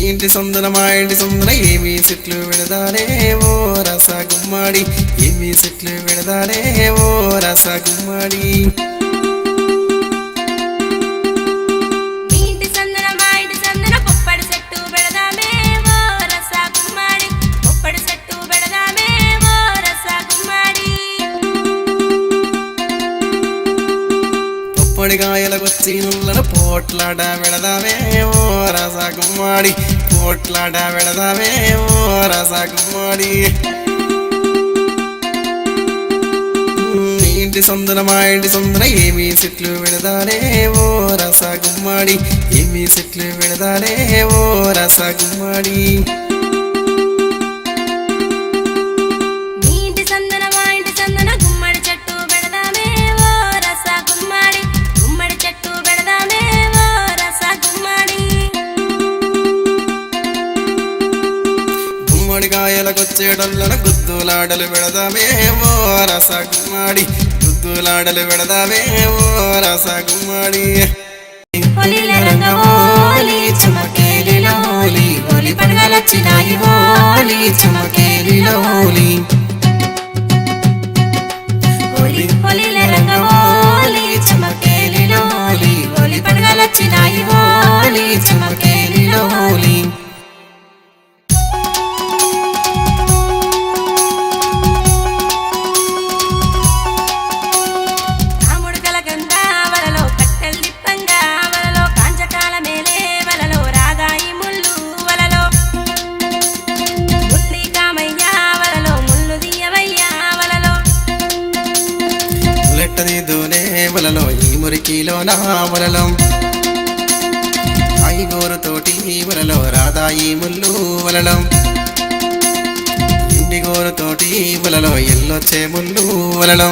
ఇంటి సొందన మా ఇంటి సొందన ఏమి చెట్లు పెడదారే ఓ రస గుమ్మాడి ఏమి చెట్లు పెడదారే ఓ రస గుమ్మాడి పొడిగాయలకొచ్చి నుల్లన పోట్లాడ వెళదావే ఓ రస గుమ్మాడి పోట్లాడ వెళదావే ఓ రస గుమ్మాడి ఇంటి సొందన మా ఇంటి సొందన ఏమి చెట్లు పెడదారే ఓ రస గుమ్మాడి ఏమి చెట్లు పెడదారే ఓ రస గుమ్మాడి గుమ్మడికాయలకొచ్చేటొల్లన గుద్దులాడలు పెడదామే ఓ రస గుమ్మాడి గుద్దులాడలు పెడదామే ఓ రస గుమ్మాడి పండుగలొచ్చినాయి హోలీ చమకేలిలో హోలీ హోలీ హోలీల రంగ హోలీ చమకేలిలో హోలీ హోలీ పండుగలొచ్చినాయి హోలీ చమకేలిలో హోలీ వలలో ఈ మురికిలో నా వలలో ఐగోరుతోటి వలలో రాధాయి ముళ్ళు వలలో ఇండిగోరుతోటి వలలో ఎల్లొచ్చే ముళ్ళు వలలో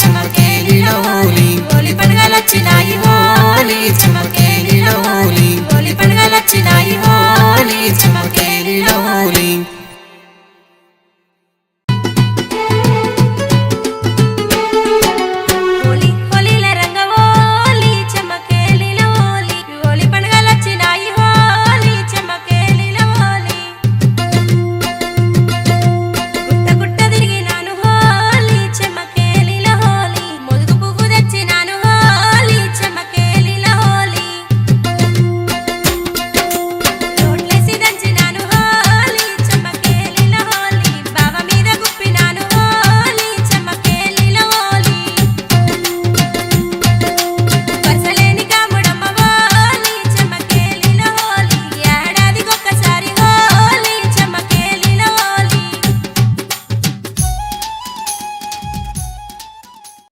చమకేలిలో హోలీ హోలీ పండుగలొచ్చినాయి హోలీ చమకే